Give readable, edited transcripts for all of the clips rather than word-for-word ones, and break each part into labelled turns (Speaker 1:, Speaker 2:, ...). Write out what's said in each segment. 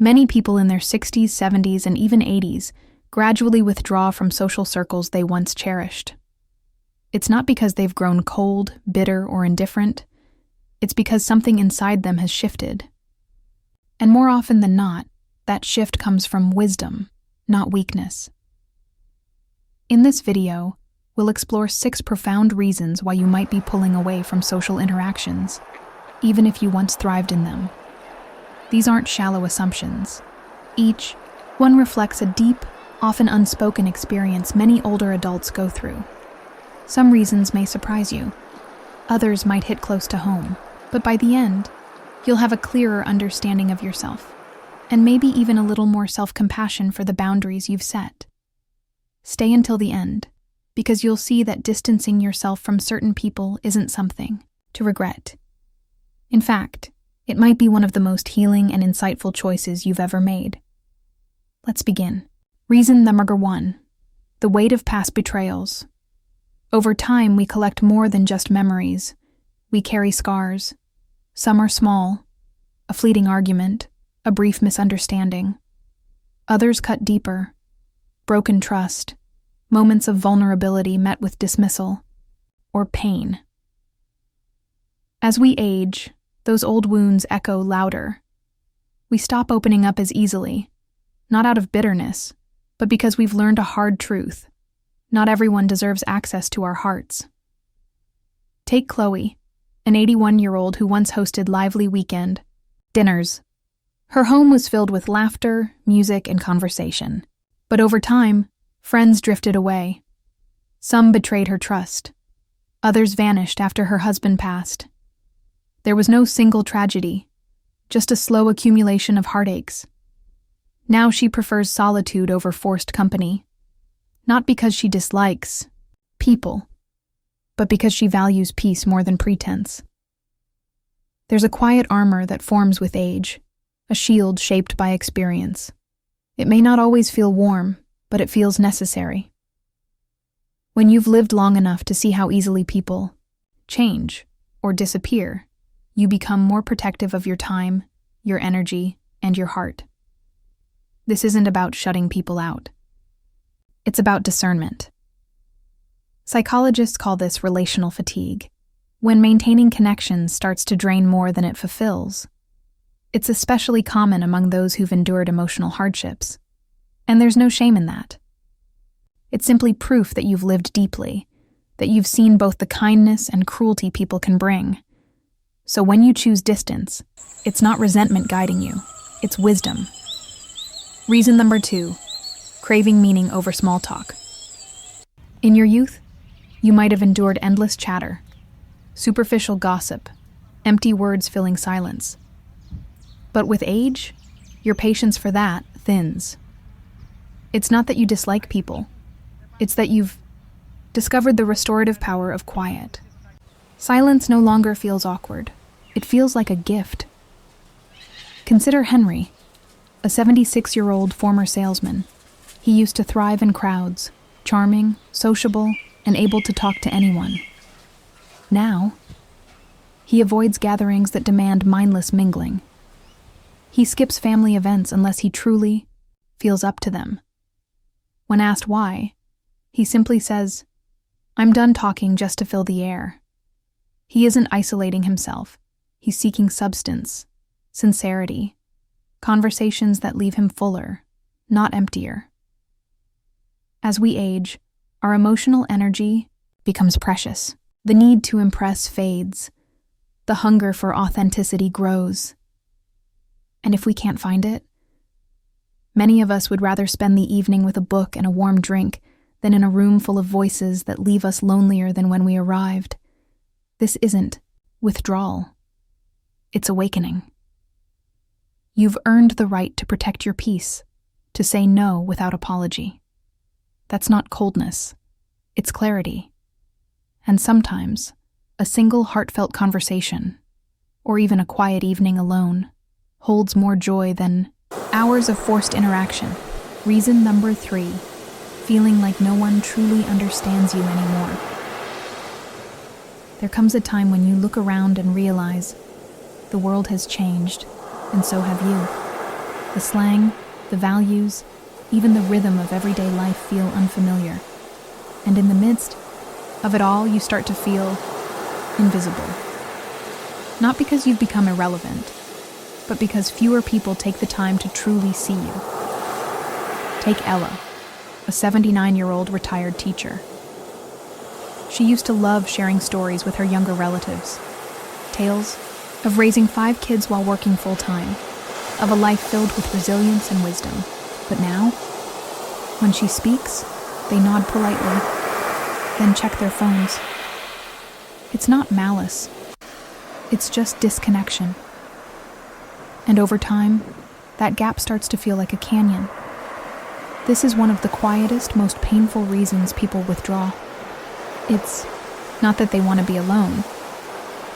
Speaker 1: Many people in their 60s, 70s, and even 80s gradually withdraw from social circles they once cherished. It's not because they've grown cold, bitter, or indifferent. It's because something inside them has shifted. And more often than not, that shift comes from wisdom, not weakness. In this video, we'll explore 6 profound reasons why you might be pulling away from social interactions, even if you once thrived in them. These aren't shallow assumptions. Each one reflects a deep, often unspoken experience many older adults go through. Some reasons may surprise you. Others might hit close to home. But by the end, you'll have a clearer understanding of yourself, and maybe even a little more self-compassion for the boundaries you've set. Stay until the end, because you'll see that distancing yourself from certain people isn't something to regret. In fact, it might be one of the most healing and insightful choices you've ever made. Let's begin. Reason number 1, the weight of past betrayals. Over time, we collect more than just memories. We carry scars. Some are small, a fleeting argument, a brief misunderstanding. Others cut deeper, broken trust, moments of vulnerability met with dismissal, or pain. As we age, those old wounds echo louder. We stop opening up as easily, not out of bitterness, but because we've learned a hard truth. Not everyone deserves access to our hearts. Take Chloe, an 81-year-old who once hosted lively weekend dinners. Her home was filled with laughter, music, and conversation. But over time, friends drifted away. Some betrayed her trust. Others vanished after her husband passed. There was no single tragedy, just a slow accumulation of heartaches. Now she prefers solitude over forced company, not because she dislikes people, but because she values peace more than pretense. There's a quiet armor that forms with age, a shield shaped by experience. It may not always feel warm, but it feels necessary. When you've lived long enough to see how easily people change or disappear, you become more protective of your time, your energy, and your heart. This isn't about shutting people out. It's about discernment. Psychologists call this relational fatigue, when maintaining connections starts to drain more than it fulfills. It's especially common among those who've endured emotional hardships, and there's no shame in that. It's simply proof that you've lived deeply, that you've seen both the kindness and cruelty people can bring. So when you choose distance, it's not resentment guiding you, it's wisdom. Reason number 2, craving meaning over small talk. In your youth, you might have endured endless chatter, superficial gossip, empty words filling silence. But with age, your patience for that thins. It's not that you dislike people, it's that you've discovered the restorative power of quiet. Silence no longer feels awkward, it feels like a gift. Consider Henry, a 76-year-old former salesman. He used to thrive in crowds, charming, sociable, and able to talk to anyone. Now, he avoids gatherings that demand mindless mingling. He skips family events unless he truly feels up to them. When asked why, he simply says, "I'm done talking just to fill the air." He isn't isolating himself. He's seeking substance, sincerity, conversations that leave him fuller, not emptier. As we age, our emotional energy becomes precious. The need to impress fades. The hunger for authenticity grows. And if we can't find it, many of us would rather spend the evening with a book and a warm drink than in a room full of voices that leave us lonelier than when we arrived. This isn't withdrawal. It's awakening. You've earned the right to protect your peace, to say no without apology. That's not coldness, it's clarity. And sometimes, a single heartfelt conversation, or even a quiet evening alone, holds more joy than hours of forced interaction. Reason number 3, feeling like no one truly understands you anymore. There comes a time when you look around and realize the world has changed, and so have you. The slang, the values, even the rhythm of everyday life feel unfamiliar. And in the midst of it all, you start to feel invisible. Not because you've become irrelevant, but because fewer people take the time to truly see you. Take Ella, a 79-year-old retired teacher. She used to love sharing stories with her younger relatives. Tales of raising 5 kids while working full-time, of a life filled with resilience and wisdom. But now, when she speaks, they nod politely, then check their phones. It's not malice. It's just disconnection. And over time, that gap starts to feel like a canyon. This is one of the quietest, most painful reasons people withdraw. It's not that they want to be alone.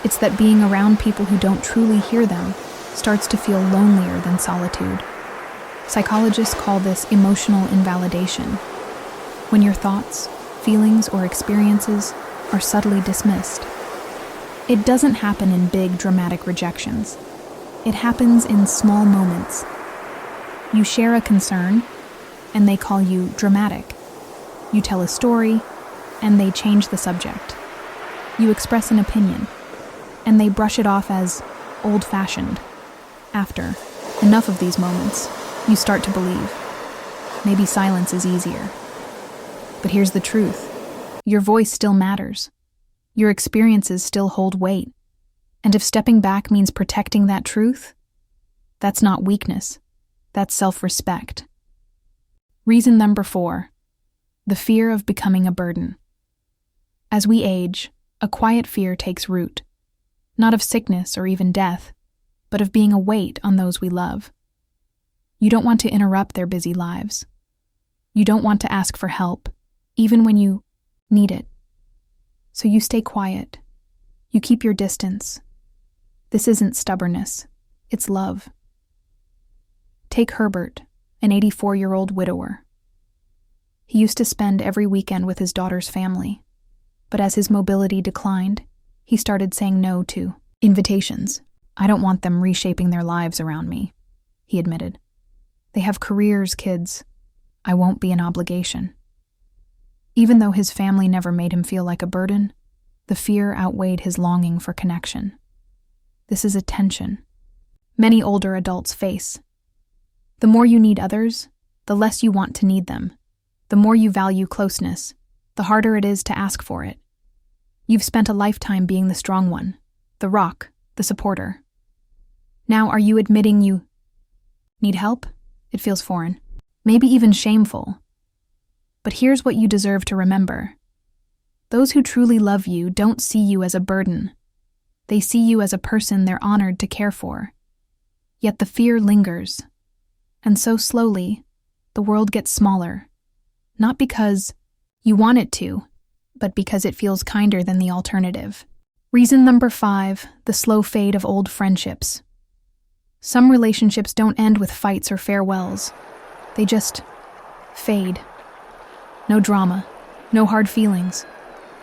Speaker 1: It's that being around people who don't truly hear them starts to feel lonelier than solitude. Psychologists call this emotional invalidation, when your thoughts, feelings, or experiences are subtly dismissed. It doesn't happen in big, dramatic rejections. It happens in small moments. You share a concern, and they call you dramatic. You tell a story, and they change the subject. You express an opinion, and they brush it off as old-fashioned. After enough of these moments, you start to believe maybe silence is easier. But here's the truth. Your voice still matters. Your experiences still hold weight. And if stepping back means protecting that truth, that's not weakness. That's self-respect. Reason number 4, the fear of becoming a burden. As we age, a quiet fear takes root, not of sickness or even death, but of being a weight on those we love. You don't want to interrupt their busy lives. You don't want to ask for help, even when you need it. So you stay quiet. You keep your distance. This isn't stubbornness. It's love. Take Herbert, an 84-year-old widower. He used to spend every weekend with his daughter's family, but as his mobility declined, he started saying no to invitations. I don't want them reshaping their lives around me, he admitted. They have careers, kids. I won't be an obligation. Even though his family never made him feel like a burden, the fear outweighed his longing for connection. This is a tension many older adults face. The more you need others, the less you want to need them. The more you value closeness, the harder it is to ask for it. You've spent a lifetime being the strong one, the rock, the supporter. Now are you admitting you need help? It feels foreign, maybe even shameful. But here's what you deserve to remember. Those who truly love you don't see you as a burden. They see you as a person they're honored to care for. Yet the fear lingers. And so slowly, the world gets smaller. Not because you want it to, but because it feels kinder than the alternative. Reason number 5, the slow fade of old friendships. Some relationships don't end with fights or farewells. They just fade. No drama, no hard feelings.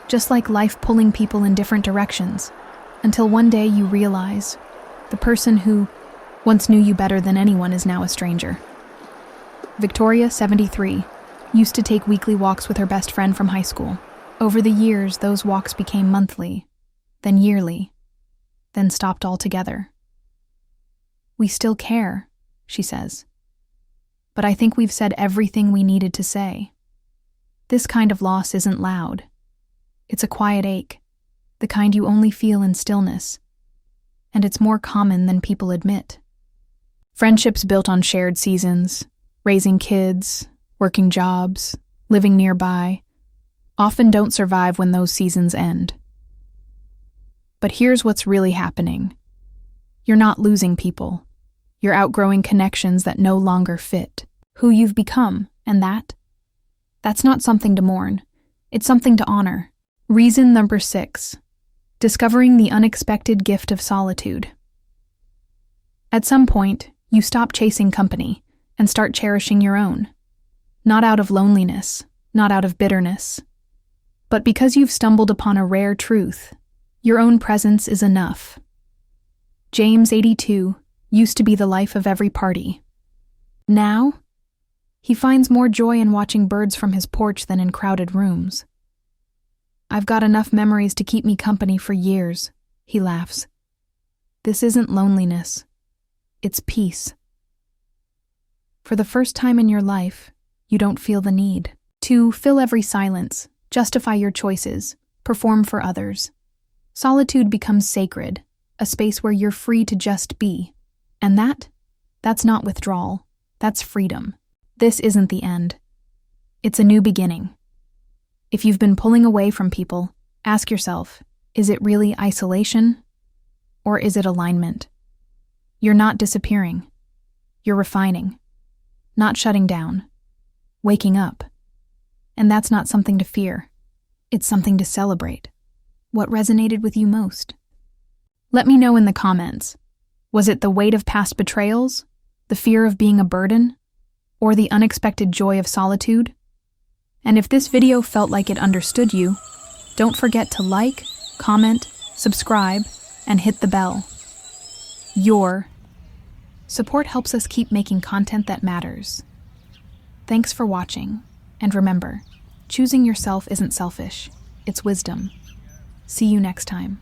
Speaker 1: Just like life pulling people in different directions, until one day you realize the person who once knew you better than anyone is now a stranger. Victoria, 73, used to take weekly walks with her best friend from high school. Over the years, those walks became monthly, then yearly, then stopped altogether. We still care, she says. But I think we've said everything we needed to say. This kind of loss isn't loud. It's a quiet ache, the kind you only feel in stillness. And it's more common than people admit. Friendships built on shared seasons, raising kids, working jobs, living nearby, often don't survive when those seasons end. But here's what's really happening. You're not losing people. You're outgrowing connections that no longer fit who you've become, and that's not something to mourn. It's something to honor. Reason number 6, discovering the unexpected gift of solitude. At some point, you stop chasing company and start cherishing your own. Not out of loneliness, not out of bitterness, but because you've stumbled upon a rare truth. Your own presence is enough. James, 82, used to be the life of every party. Now, he finds more joy in watching birds from his porch than in crowded rooms. I've got enough memories to keep me company for years, he laughs. This isn't loneliness. It's peace. For the first time in your life, you don't feel the need to fill every silence, justify your choices, perform for others. Solitude becomes sacred, a space where you're free to just be. And that's not withdrawal, that's freedom. This isn't the end. It's a new beginning. If you've been pulling away from people, ask yourself, is it really isolation? Or is it alignment? You're not disappearing. You're refining. Not shutting down. Waking up. And that's not something to fear. It's something to celebrate. What resonated with you most? Let me know in the comments. Was it the weight of past betrayals? The fear of being a burden? Or the unexpected joy of solitude? And if this video felt like it understood you, don't forget to like, comment, subscribe, and hit the bell. Your support helps us keep making content that matters. Thanks for watching, and remember, choosing yourself isn't selfish, it's wisdom. See you next time.